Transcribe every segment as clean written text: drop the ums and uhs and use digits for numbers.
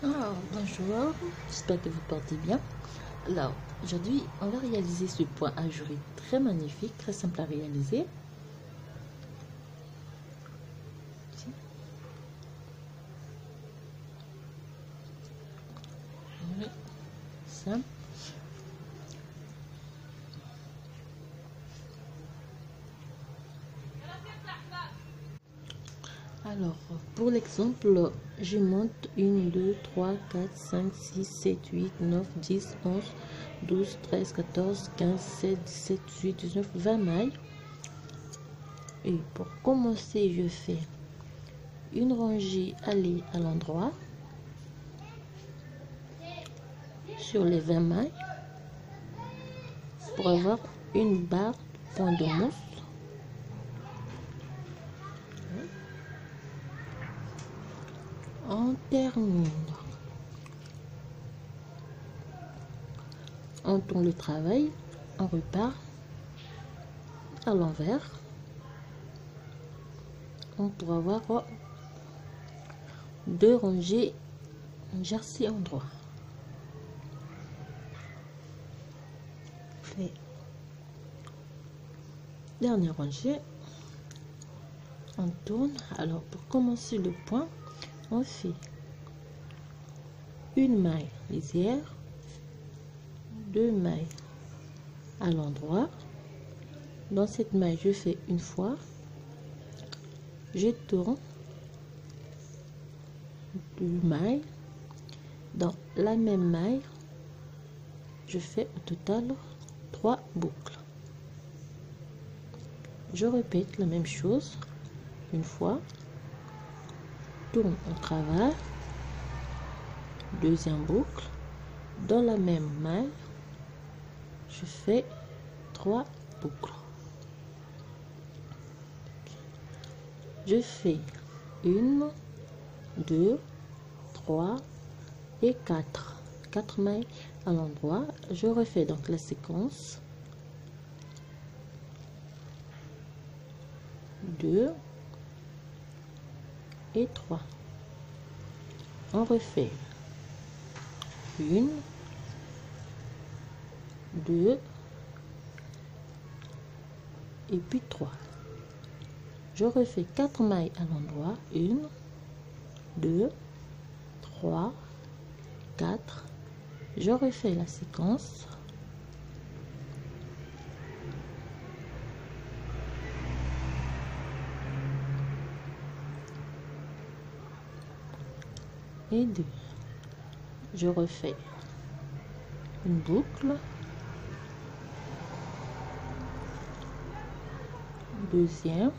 Bonjour, j'espère que vous portez bien. Alors, aujourd'hui, on va réaliser ce point ajouré très magnifique, très simple à réaliser. Simple. Alors, pour l'exemple, je monte 1, 2, 3, 4, 5, 6, 7, 8, 9, 10, 11, 12, 13, 14, 15, 16, 17, 18, 19, 20 mailles. Et pour commencer, je fais une rangée allée à l'endroit sur les 20 mailles pour avoir une barre de point de mousse. On termine. On tourne le travail, on repart à l'envers. On pourra avoir deux rangées jersey endroit. Fait dernière rangée, on tourne. Alors pour commencer le point, on fait une maille lisière, deux mailles à l'endroit. Dans cette maille, je fais une fois, je tourne deux mailles. Dans la même maille, je fais au total 3 boucles. Je répète la même chose une fois, tourne au travers, deuxième boucle. Dans la même maille, je fais 3 boucles. Je fais 1, 2, 3 et 4 mailles à l'endroit. Je refais donc la séquence 2 et 3. On refait 1, 2 et puis 3. Je refais 4 mailles à l'endroit, 1, 2, 3, 4. Je refais la séquence. Et 2. Je refais une boucle, deuxième,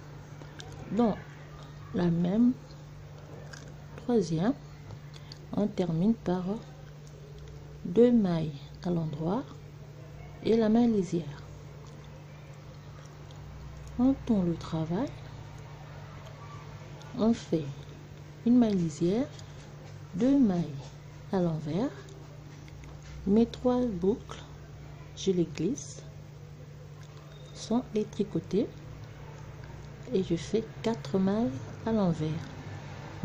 dans la même troisième, on termine par 2 mailles à l'endroit et la maille lisière. On tourne le travail, on fait une maille lisière, 2 mailles à l'envers, mes 3 boucles, je les glisse sans les tricoter et je fais 4 mailles à l'envers,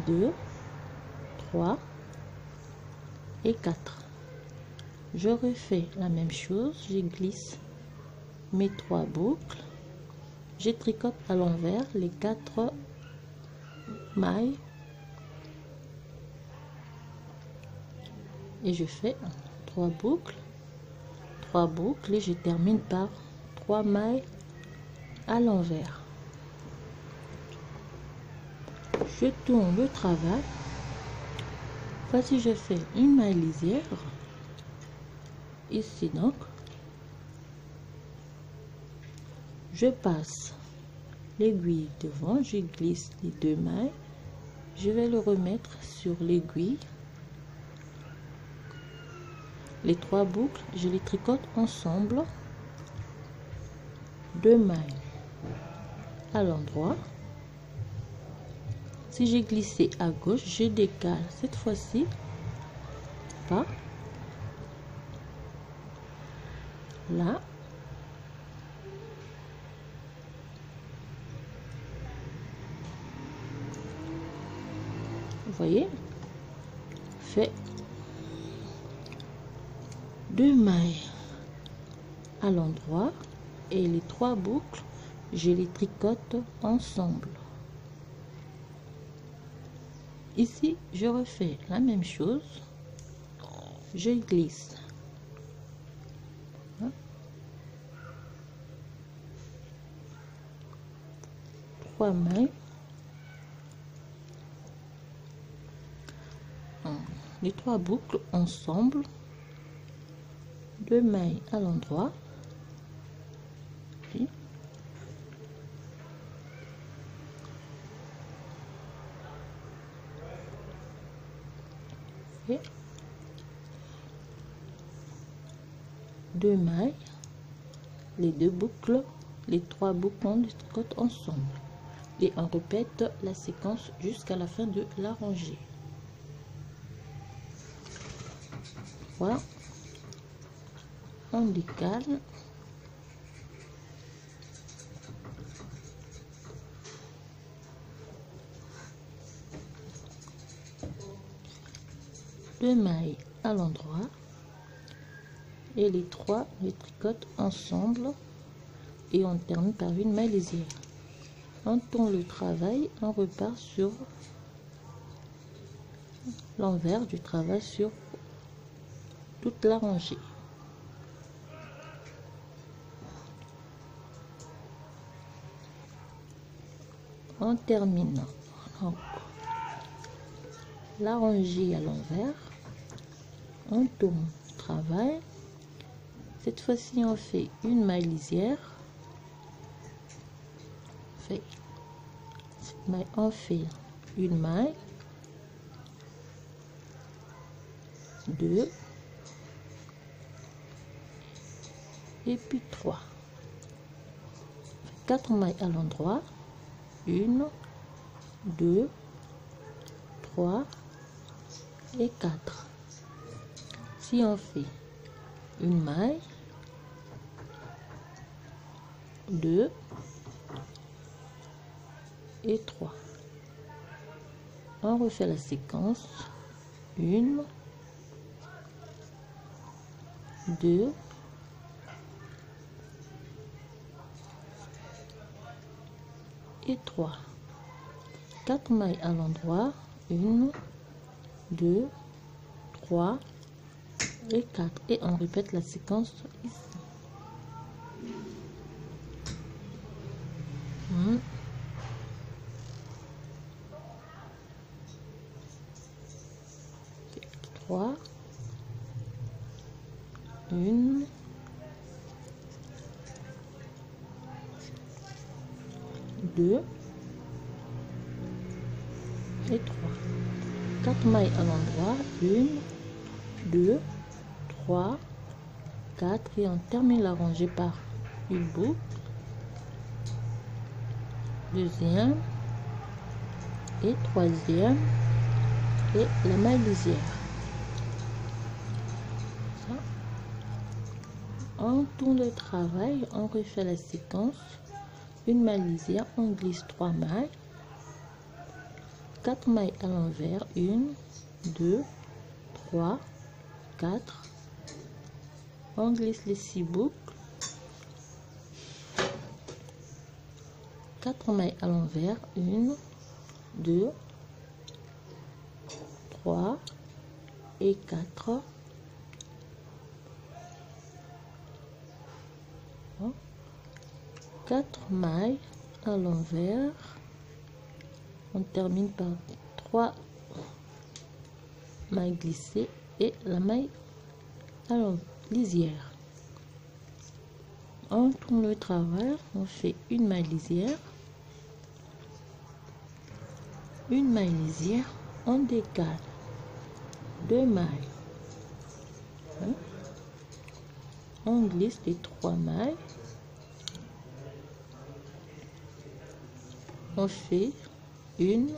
2, 3 et 4. Je refais la même chose, je glisse mes 3 boucles, je tricote à l'envers les 4 mailles et je fais 3 boucles et je termine par 3 mailles à l'envers. Je tourne le travail. Voici, je fais une maille lisière ici, donc je passe l'aiguille devant, je glisse les 2 mailles, je vais le remettre sur l'aiguille. Les 3 boucles, je les tricote ensemble, 2 mailles à l'endroit. Si j'ai glissé à gauche, je décale cette fois-ci pas là, vous voyez, fait 2 mailles à l'endroit et les 3 boucles, je les tricote ensemble. Ici, je refais la même chose, je glisse. 3 mailles, les 3 boucles ensemble, 2 mailles à l'endroit, et 2 mailles, les 2 boucles, les 3 boucles on les tricote ensemble et on répète la séquence jusqu'à la fin de la rangée. Voilà, on décale. Deux mailles à l'endroit et les 3 les tricote ensemble et on termine par une maille lisière. On tourne le travail, on repart sur l'envers du travail sur toute la rangée. On termine donc la rangée à l'envers, on tourne le travail. Cette fois-ci on fait une maille lisière, on fait une maille, 2 et puis 3, 4 mailles à l'endroit, 1, 2, 3 et 4. Si on fait une maille, 2 et 3, on refait la séquence, 1, 2 et 3, 4 mailles à l'endroit, 1, 2, 3 et 4 et on répète la séquence ici. 1, 3, 1, 2 et 3, 4 mailles à l'endroit, 1, 2, 3, 4 et on termine la rangée par une boucle, deuxième et troisième et la maille lisière. On tourne le travail, on refait la séquence, une maille lisière, on glisse 3 mailles, 4 mailles à l'envers, 1, 2, 3, 4, on glisse les 6 boucles, 4 mailles à l'envers, 1, 2, 3 et 4. 4 mailles à l'envers, on termine par 3 mailles glissées et la maille à lisière. On tourne le travail, on fait une maille lisière, on décale 2 mailles, on glisse les 3 mailles, on fait 1,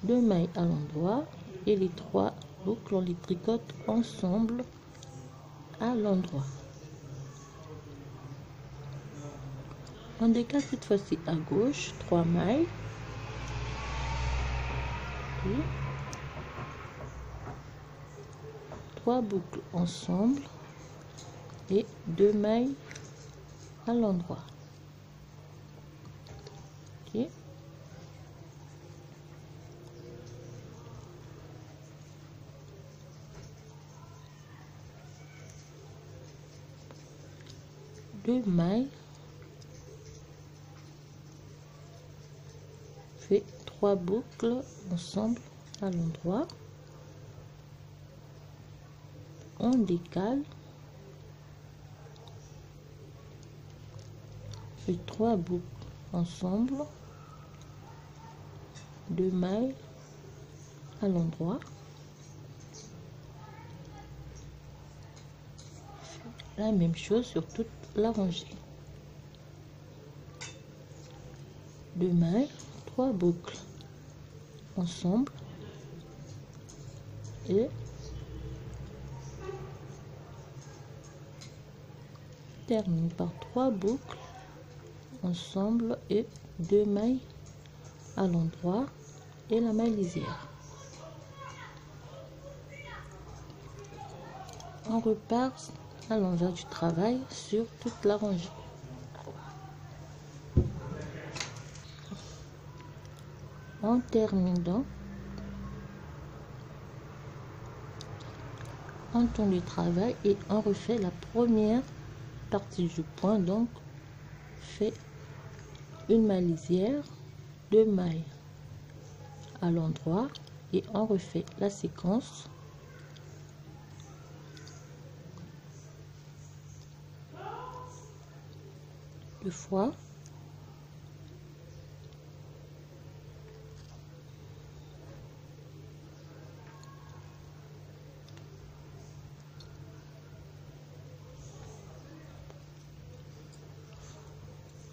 2 mailles à l'endroit et les 3 boucles on les tricote ensemble à l'endroit. On décale cette fois-ci à gauche 3 mailles, 3 boucles ensemble et 2 mailles à l'endroit. Ok. Deux mailles, fait 3 boucles ensemble à l'endroit, on décale, fait 3 boucles ensemble, 2 mailles à l'endroit, la même chose sur toute la rangée. 2 mailles, 3 boucles ensemble et termine par 3 boucles ensemble et 2 mailles à l'endroit et la maille lisière. On repart à l'envers du travail sur toute la rangée. On termine donc, on tourne le travail et on refait la première partie du point. Donc fait une maille lisière, 2 mailles à l'endroit et on refait la séquence. Deux fois.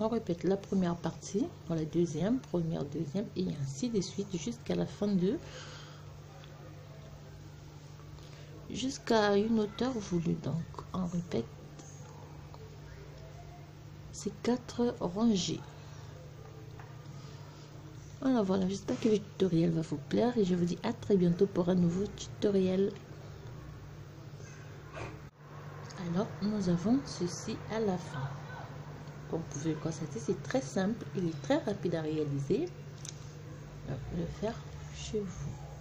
On répète la première partie dans la deuxième, première, deuxième et ainsi de suite jusqu'à la fin de jusqu'à une hauteur voulue. Donc on répète ces 4 rangées. Voilà, j'espère que le tutoriel va vous plaire et je vous dis à très bientôt pour un nouveau tutoriel. Alors nous avons ceci à la fin. Comme vous pouvez le constater, c'est très simple, il est très rapide à réaliser. Le faire chez vous.